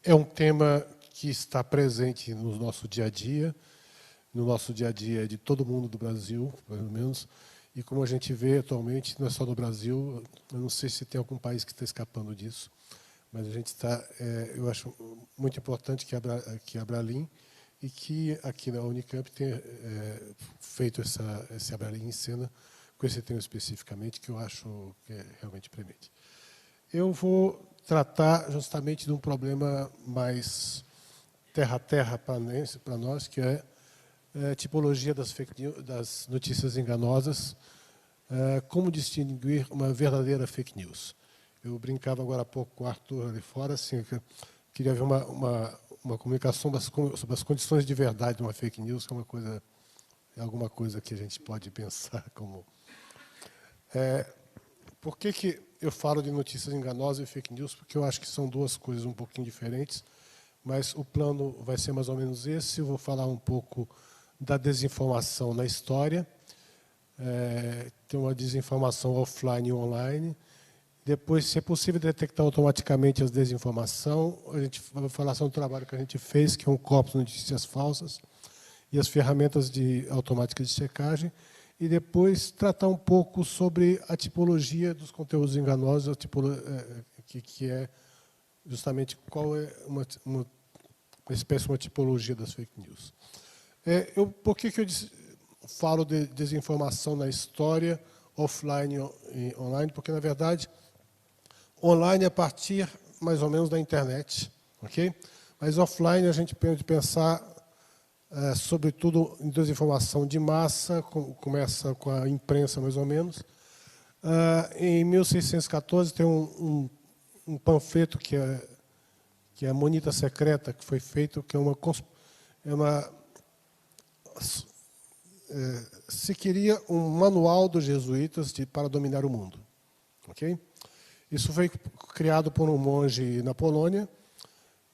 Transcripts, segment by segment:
É um tema que está presente no nosso dia a dia de todo mundo do Brasil, pelo menos, e como a gente vê atualmente, não é só no Brasil, eu não sei se tem algum país que está escapando disso, mas a gente está, eu acho muito importante que a Abralin e que aqui na Unicamp tenha feito esse Abralin em cena, com esse tema especificamente, que eu acho que é realmente premente. Eu vou tratar justamente de um problema mais terra-a-terra para nós, que é a tipologia das fake news, das notícias enganosas, como distinguir uma verdadeira fake news. Eu brincava agora há pouco com o Arthur ali fora, assim, que eu queria ver uma comunicação sobre as condições de verdade de uma fake news, que é alguma coisa que a gente pode pensar como... Por que eu falo de notícias enganosas e fake news? Porque eu acho que são duas coisas um pouquinho diferentes, mas o plano vai ser mais ou menos esse. Eu vou falar um pouco da desinformação na história. Tem uma desinformação offline e online. Depois, se é possível detectar automaticamente a desinformação, a gente vai falar sobre um trabalho que a gente fez, que é um corpus de notícias falsas, e as ferramentas automáticas de checagem. E depois tratar um pouco sobre a tipologia dos conteúdos enganosos, que é justamente qual é uma espécie, uma tipologia das fake news. Por que eu falo de desinformação na história, offline e online? Porque, na verdade, online é a partir, mais ou menos, da internet, ok? Mas offline a gente pode pensar sobretudo em desinformação de massa, começa com a imprensa, mais ou menos. Em 1614, tem um panfleto que é a Monita Secreta, que foi feito, que se queria um manual dos jesuítas para dominar o mundo. Okay? Isso foi criado por um monge na Polônia,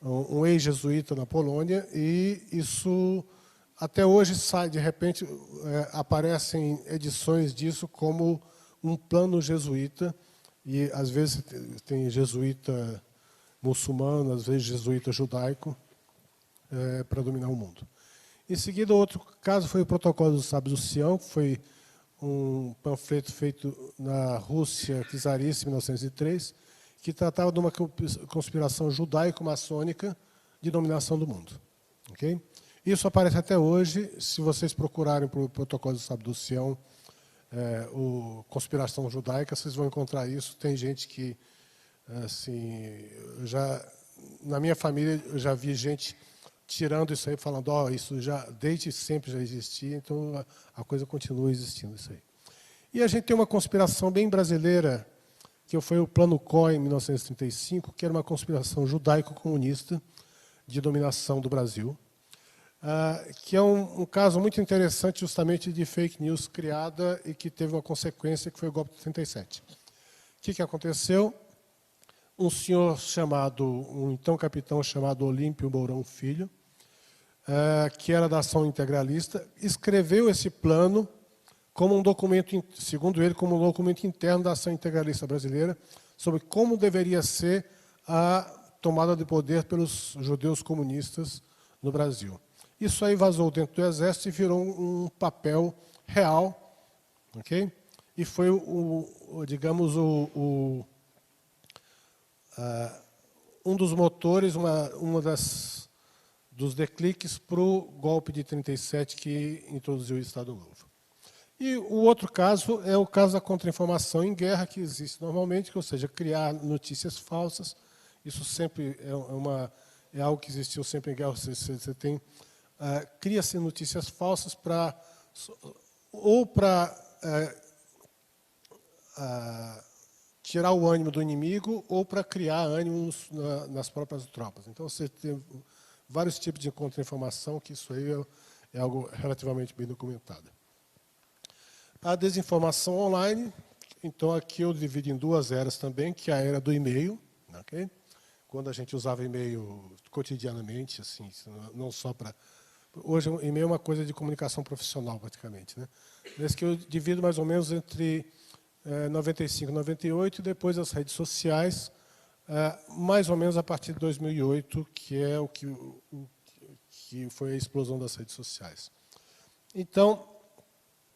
um ex-jesuíta na Polônia, e isso até hoje sai, de repente, aparecem edições disso como um plano jesuíta, e às vezes tem jesuíta muçulmano, às vezes jesuíta judaico, para dominar o mundo. Em seguida, outro caso foi o Protocolo dos Sábios do Sião, que foi um panfleto feito na Rússia czarista, em 1903, que tratava de uma conspiração judaico-maçônica de dominação do mundo. Okay? Isso aparece até hoje. Se vocês procurarem por Protocolo do Sábio do Sião, conspiração judaica, vocês vão encontrar isso. Tem gente que, assim, na minha família, eu já vi gente tirando isso aí, falando, isso já desde sempre já existia, então a coisa continua existindo, isso aí. E a gente tem uma conspiração bem brasileira, que foi o Plano COI, em 1935, que era uma conspiração judaico-comunista de dominação do Brasil, que é um caso muito interessante, justamente, de fake news criada e que teve uma consequência, que foi o golpe de 37. O que aconteceu? Um senhor um então capitão chamado Olímpio Mourão Filho, que era da Ação Integralista, escreveu esse plano como um documento, segundo ele, como um documento interno da Ação Integralista Brasileira, sobre como deveria ser a tomada de poder pelos judeus comunistas no Brasil. Isso aí vazou dentro do Exército e virou um papel real, ok? E foi, digamos, um dos motores, dos decliques para o golpe de 37 que introduziu o Estado Novo. E o outro caso é o caso da contra-informação em guerra, que existe normalmente, ou seja, criar notícias falsas. Isso sempre é algo que existiu sempre em guerra. Você tem... cria-se notícias falsas para tirar o ânimo do inimigo ou para criar ânimo nas próprias tropas. Então, você tem vários tipos de contra-informação, que isso aí é algo relativamente bem documentado. A desinformação online, então aqui eu divido em duas eras também, que é a era do e-mail, okay? Quando a gente usava e-mail cotidianamente, assim, não só para... Hoje, o e-mail é uma coisa de comunicação profissional, praticamente, né? Nesse que eu divido mais ou menos entre 95 e 98, e depois as redes sociais, mais ou menos a partir de 2008, que é que foi a explosão das redes sociais. Então,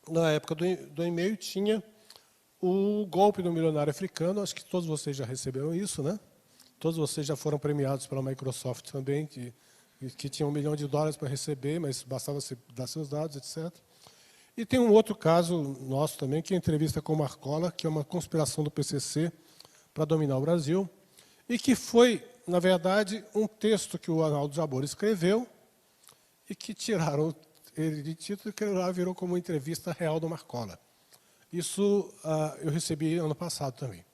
na época do e-mail, tinha o golpe do milionário africano. Acho que todos vocês já receberam isso, né? Todos vocês já foram premiados pela Microsoft também, que tinha $1 milhão para receber, mas bastava você dar seus dados, etc. E tem um outro caso nosso também, que é a entrevista com o Marcola, que é uma conspiração do PCC para dominar o Brasil, e que foi, na verdade, um texto que o Arnaldo Jabor escreveu e que tiraram ele de título e que lá virou como entrevista real do Marcola. Isso eu recebi ano passado também,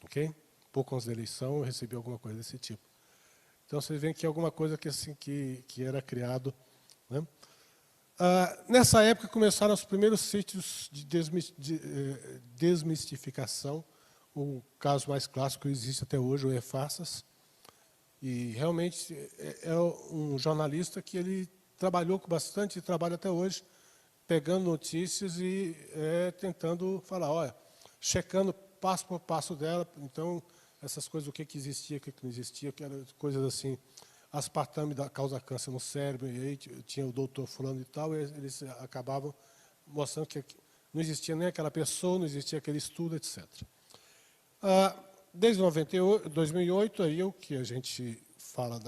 ok? Pouco antes da eleição, eu recebi alguma coisa desse tipo. Então, vocês veem que é alguma coisa que, assim, que era criado, né? Nessa época, começaram os primeiros sítios de desmistificação. O caso mais clássico existe até hoje, o E-Farsas. E, realmente, é um jornalista que ele trabalhou bastante e trabalha até hoje, pegando notícias e tentando falar, olha, checando passo por passo dela. Então, essas coisas, o que existia, o que não existia, que eram coisas assim, aspartame causa câncer no cérebro, e aí tinha o doutor fulano e tal, e eles acabavam mostrando que não existia nem aquela pessoa, não existia aquele estudo, etc. Desde 2008, aí o que a gente fala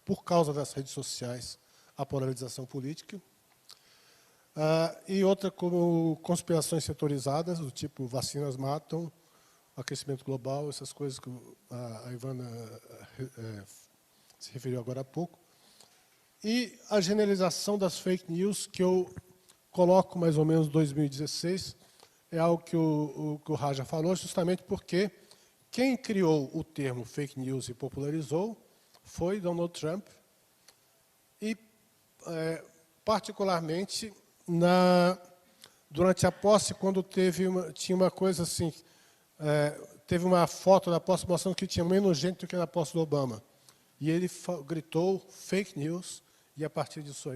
por causa das redes sociais, a polarização política, e outra como conspirações setorizadas, do tipo vacinas matam, aquecimento global, essas coisas que a Ivana se referiu agora há pouco. E a generalização das fake news, que eu coloco mais ou menos 2016, é algo que o Raja falou, justamente porque quem criou o termo fake news e popularizou foi Donald Trump, e particularmente durante a posse, quando tinha uma coisa assim, teve uma foto da posse mostrando que tinha menos gente do que na posse do Obama. E ele gritou fake news, e a partir disso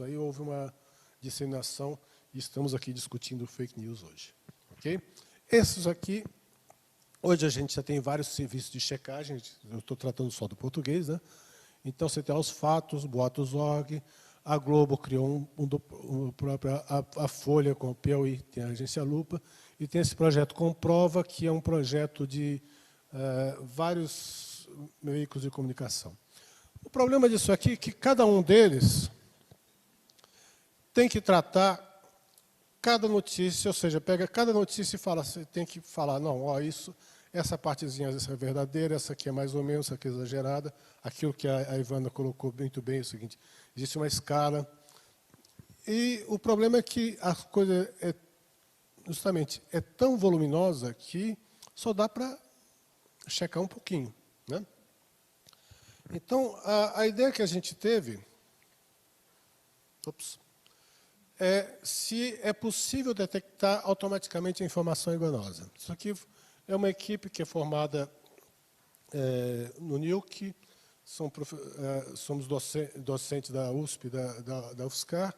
aí houve uma disseminação, e estamos aqui discutindo fake news hoje. Okay? Esses aqui, hoje a gente já tem vários serviços de checagem, eu estou tratando só do português, né? Então, você tem os fatos, boatos.org, a Globo criou a Folha com o Piauí, tem a agência Lupa, e tem esse projeto Comprova, que é um projeto de vários veículos de comunicação. O problema disso aqui é que cada um deles tem que tratar cada notícia, ou seja, pega cada notícia e fala, você tem que falar, não, ó, essa partezinha essa é verdadeira, essa aqui é mais ou menos, essa aqui é exagerada. Aquilo que a Ivana colocou muito bem é o seguinte, existe uma escala. E o problema é que a coisa justamente é tão voluminosa que só dá para checar um pouquinho, né? Então, a ideia que a gente teve é se é possível detectar automaticamente a informação enganosa. Isso aqui é uma equipe que é formada no NILC, somos docentes da USP, da UFSCar,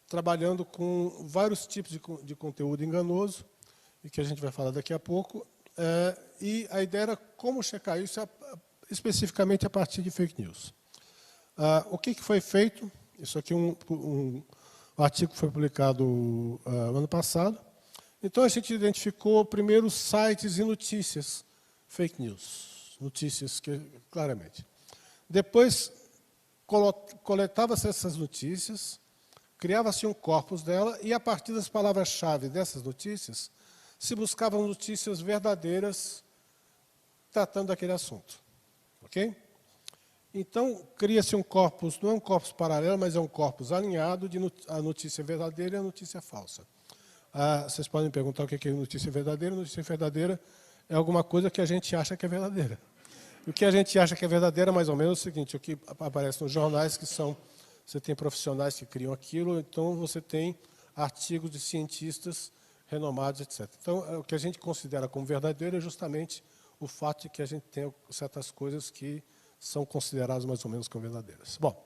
trabalhando com vários tipos de conteúdo enganoso, e que a gente vai falar daqui a pouco. E a ideia era como checar isso especificamente a partir de fake news. O que foi feito? Isso aqui um artigo que foi publicado ano passado. Então, a gente identificou primeiro sites e notícias, fake news, notícias claramente. Depois, coletava-se essas notícias, criava-se um corpus dela, e a partir das palavras-chave dessas notícias, se buscavam notícias verdadeiras tratando daquele assunto. Ok? Então, cria-se um corpus, não é um corpus paralelo, mas é um corpus alinhado de a notícia verdadeira e a notícia falsa. Vocês podem perguntar o que é notícia verdadeira. Notícia verdadeira é alguma coisa que a gente acha que é verdadeira. E o que a gente acha que é verdadeira, mais ou menos, é o seguinte, o que aparece nos jornais, que são, você tem profissionais que criam aquilo, então você tem artigos de cientistas renomados, etc. Então, o que a gente considera como verdadeiro é justamente o fato de que a gente tem certas coisas que são consideradas mais ou menos como verdadeiras. Bom,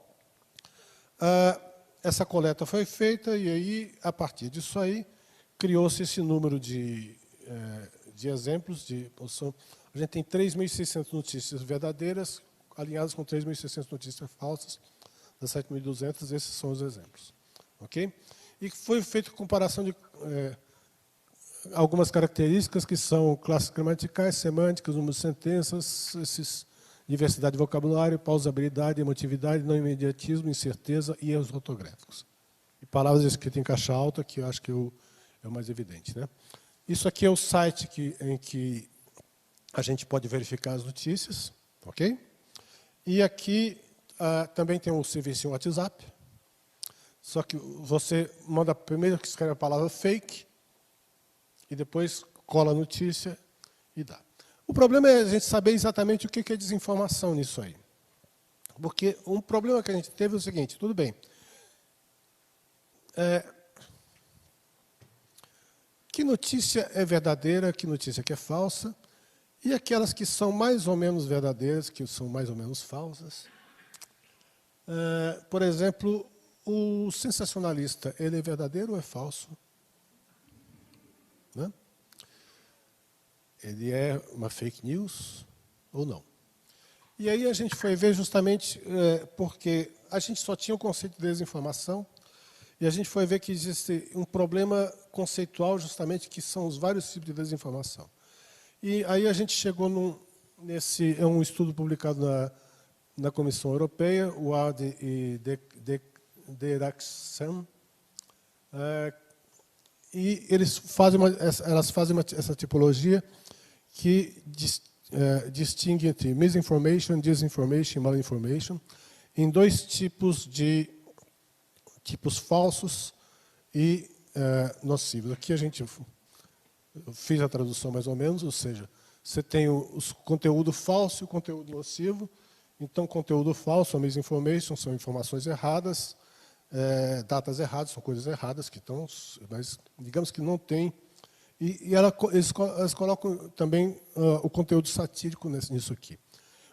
essa coleta foi feita, e aí, a partir disso aí, criou-se esse número de de exemplos. A gente tem 3.600 notícias verdadeiras, alinhadas com 3.600 notícias falsas, das 7.200, esses são os exemplos. Ok? E foi feita comparação de algumas características que são classes gramaticais, semânticas, número de sentenças, diversidade de vocabulário, pausabilidade, emotividade, não imediatismo, incerteza e erros ortográficos. E palavras escritas em caixa alta, que eu acho que é o mais evidente, né? Isso aqui é o site em que a gente pode verificar as notícias, ok? E aqui também tem um serviço em WhatsApp, só que você manda primeiro que escreve a palavra fake, e depois cola a notícia e dá. O problema é a gente saber exatamente o que é desinformação nisso aí. Porque um problema que a gente teve é o seguinte, tudo bem, que notícia é verdadeira, que notícia que é falsa, e aquelas que são mais ou menos verdadeiras, que são mais ou menos falsas. Por exemplo, o sensacionalista, ele é verdadeiro ou é falso? Né? Ele é uma fake news ou não? E aí a gente foi ver justamente porque a gente só tinha o conceito de desinformação, e a gente foi ver que existe um problema conceitual, justamente, que são os vários tipos de desinformação. E aí a gente chegou nesse um estudo publicado na Comissão Europeia, o AD e Deraxan, e elas fazem essa tipologia que distingue entre misinformation, disinformation e malinformation, em dois tipos falsos e nocivos. Aqui a gente fiz a tradução mais ou menos, ou seja, você tem o conteúdo falso e o conteúdo nocivo. Então, conteúdo falso, a misinformation, são informações erradas, datas erradas, são coisas erradas que estão, mas digamos que não tem. E eles colocam também o conteúdo satírico nisso aqui.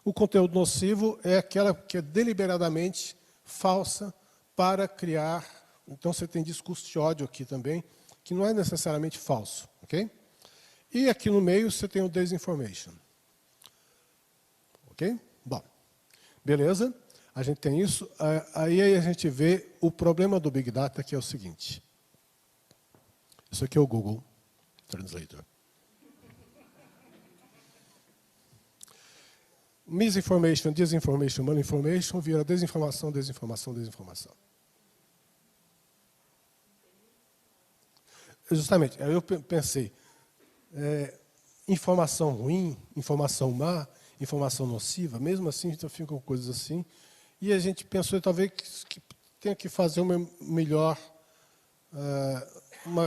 O conteúdo nocivo é aquela que é deliberadamente falsa para criar. Então, você tem discurso de ódio aqui também, que não é necessariamente falso. Ok? E aqui no meio você tem o disinformation. Ok? Bom, beleza. A gente tem isso. Aí a gente vê o problema do Big Data, que é o seguinte. Isso aqui é o Google Translator. Misinformation, disinformation, malinformation vira desinformação, desinformação, desinformação. Justamente, aí eu pensei, informação ruim, informação má, informação nociva, mesmo assim, então ficam coisas assim. E a gente pensou, talvez, que tenha que fazer uma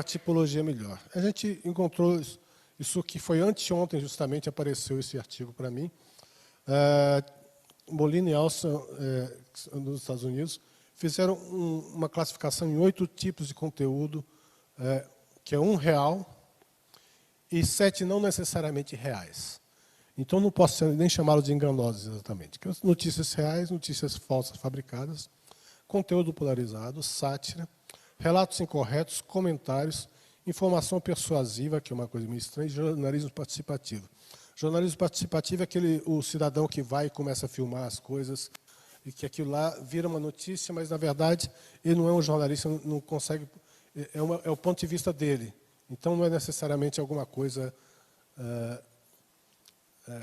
tipologia melhor. A gente encontrou isso que foi anteontem, justamente, apareceu esse artigo para mim. Molina e Alson, nos Estados Unidos, fizeram uma classificação em 8 tipos de conteúdo, que é real e 7 não necessariamente reais. Então, não posso nem chamá-los de enganosos exatamente. Notícias reais, notícias falsas fabricadas, conteúdo polarizado, sátira, relatos incorretos, comentários, informação persuasiva, que é uma coisa meio estranha, e jornalismo participativo. Jornalismo participativo é o cidadão que vai e começa a filmar as coisas, e que aquilo lá vira uma notícia, mas, na verdade, ele não é um jornalista, não consegue... É o ponto de vista dele. Então, não é necessariamente alguma coisa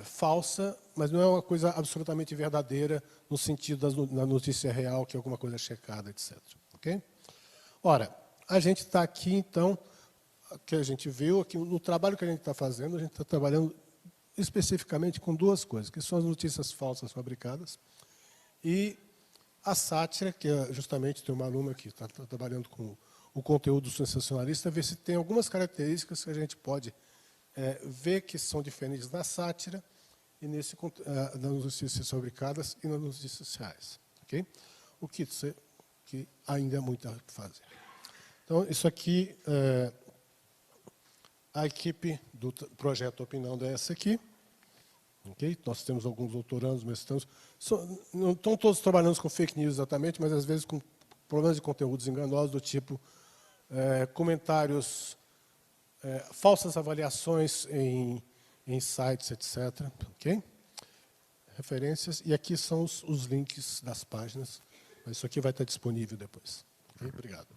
falsa, mas não é uma coisa absolutamente verdadeira no sentido da notícia real, que é alguma coisa checada, etc. Okay? Ora, a gente está aqui, então, que a gente viu, aqui, no trabalho que a gente está fazendo, a gente está trabalhando especificamente com 2 coisas, que são as notícias falsas fabricadas e a sátira, que justamente tem uma aluna que está trabalhando com o conteúdo sensacionalista, ver se tem algumas características que a gente pode ver que são diferentes na sátira e nas notícias fabricadas e nas notícias reais. Okay? O que ainda é muito a fazer. Então, isso aqui, a equipe do projeto Opinando é essa aqui. Okay? Nós temos alguns doutorandos, mestrandos. Não estão todos trabalhando com fake news exatamente, mas, às vezes, com problemas de conteúdos enganosos, do tipo comentários falsas avaliações em sites, etc. Ok? Referências. E aqui são os links das páginas. Mas isso aqui vai estar disponível depois. Okay? Obrigado.